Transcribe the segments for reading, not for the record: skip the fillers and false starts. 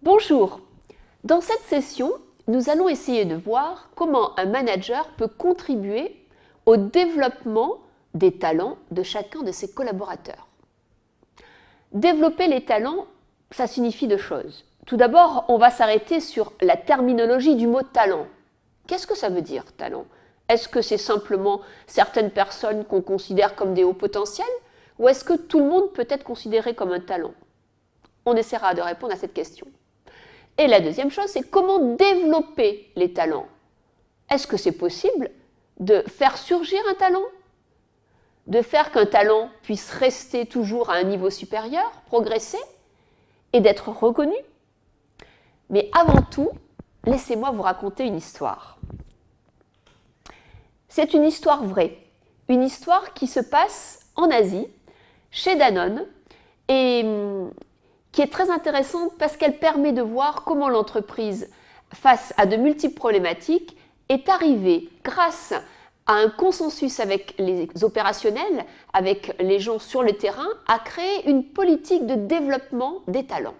Bonjour. Dans cette session, nous allons essayer de voir comment un manager peut contribuer au développement des talents de chacun de ses collaborateurs. Développer les talents, ça signifie deux choses. Tout d'abord, on va s'arrêter sur la terminologie du mot talent. Qu'est-ce que ça veut dire, talent? Est-ce que c'est simplement certaines personnes qu'on considère comme des hauts potentiels ou est-ce que tout le monde peut être considéré comme un talent? On essaiera de répondre à cette question. Et la deuxième chose, c'est comment développer les talents. Est-ce que c'est possible de faire surgir un talent? De faire qu'un talent puisse rester toujours à un niveau supérieur, progresser et d'être reconnu? Mais avant tout, laissez-moi vous raconter une histoire. C'est une histoire vraie, une histoire qui se passe en Asie, chez Danone, et qui est très intéressante parce qu'elle permet de voir comment l'entreprise, face à de multiples problématiques, est arrivée, grâce à un consensus avec les opérationnels, avec les gens sur le terrain, à créer une politique de développement des talents.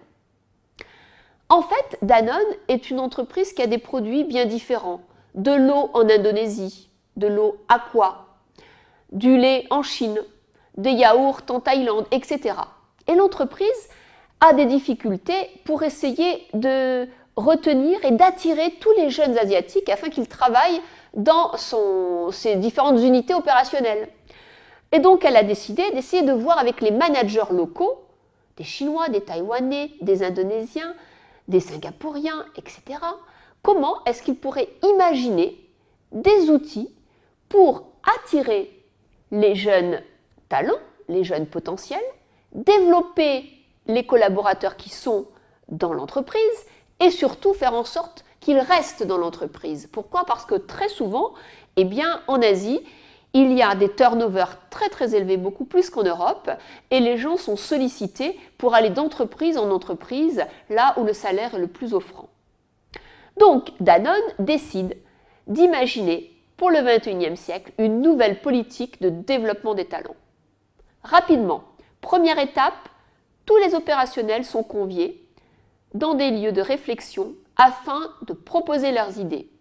En fait, Danone est une entreprise qui a des produits bien différents. De l'eau en Indonésie, de l'eau aqua, du lait en Chine, des yaourts en Thaïlande, etc. Et l'entreprise a des difficultés pour essayer de retenir et d'attirer tous les jeunes asiatiques afin qu'ils travaillent dans ses différentes unités opérationnelles. Et donc elle a décidé d'essayer de voir avec les managers locaux, des Chinois, des Taïwanais, des Indonésiens, des Singapouriens, etc., comment est-ce qu'ils pourraient imaginer des outils pour attirer les jeunes talents, les jeunes potentiels, développer les collaborateurs qui sont dans l'entreprise et surtout faire en sorte qu'ils restent dans l'entreprise. Pourquoi? Parce que très souvent, en Asie, il y a des turnovers très très élevés, beaucoup plus qu'en Europe, et les gens sont sollicités pour aller d'entreprise en entreprise, là où le salaire est le plus offrant. Donc, Danone décide d'imaginer pour le XXIe siècle une nouvelle politique de développement des talents. Rapidement, première étape, tous les opérationnels sont conviés dans des lieux de réflexion afin de proposer leurs idées.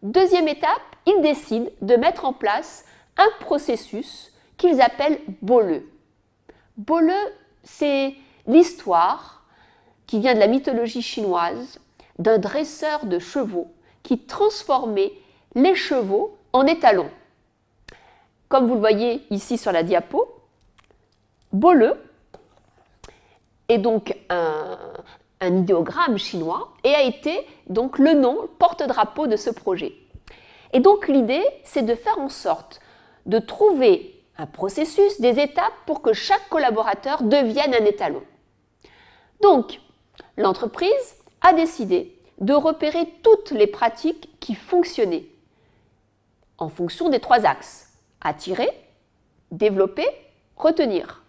Deuxième étape, ils décident de mettre en place un processus qu'ils appellent BOLE. BOLE, c'est l'histoire qui vient de la mythologie chinoise d'un dresseur de chevaux qui transformait les chevaux en étalons. Comme vous le voyez ici sur la diapo, BOLE est donc un idéogramme chinois et a été donc le nom porte-drapeau de ce projet. Et donc l'idée, c'est de faire en sorte de trouver un processus, des étapes pour que chaque collaborateur devienne un étalon. Donc, l'entreprise a décidé de repérer toutes les pratiques qui fonctionnaient en fonction des trois axes: attirer, développer, retenir.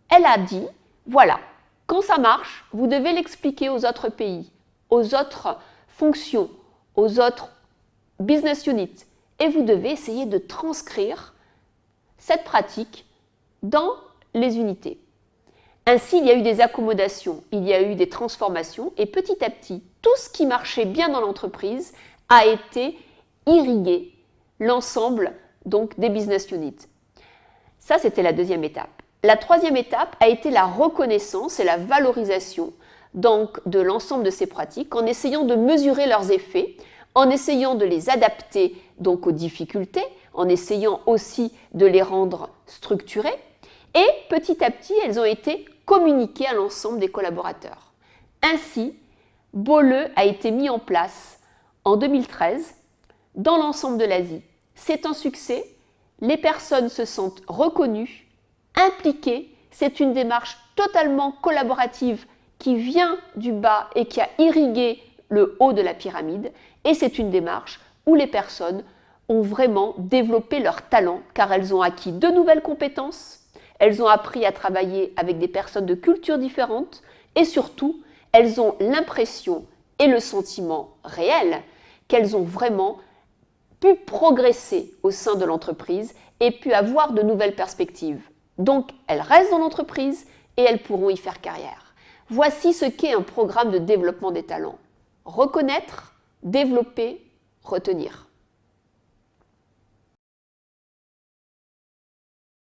Elle a dit, voilà, quand ça marche, vous devez l'expliquer aux autres pays, aux autres fonctions, aux autres business units, et vous devez essayer de transcrire cette pratique dans les unités. Ainsi, il y a eu des accommodations, il y a eu des transformations, et petit à petit, tout ce qui marchait bien dans l'entreprise a été irrigué, l'ensemble donc des business units. Ça, c'était la deuxième étape. La troisième étape a été la reconnaissance et la valorisation donc, de l'ensemble de ces pratiques en essayant de mesurer leurs effets, en essayant de les adapter donc, aux difficultés, en essayant aussi de les rendre structurées. Et petit à petit, elles ont été communiquées à l'ensemble des collaborateurs. Ainsi, BOLE a été mis en place en 2013 dans l'ensemble de l'Asie. C'est un succès, les personnes se sentent reconnues, impliquée, c'est une démarche totalement collaborative qui vient du bas et qui a irrigué le haut de la pyramide, et c'est une démarche où les personnes ont vraiment développé leur talent car elles ont acquis de nouvelles compétences, elles ont appris à travailler avec des personnes de cultures différentes et surtout, elles ont l'impression et le sentiment réel qu'elles ont vraiment pu progresser au sein de l'entreprise et pu avoir de nouvelles perspectives. Donc, elles restent dans l'entreprise et elles pourront y faire carrière. Voici ce qu'est un programme de développement des talents. Reconnaître, développer, retenir.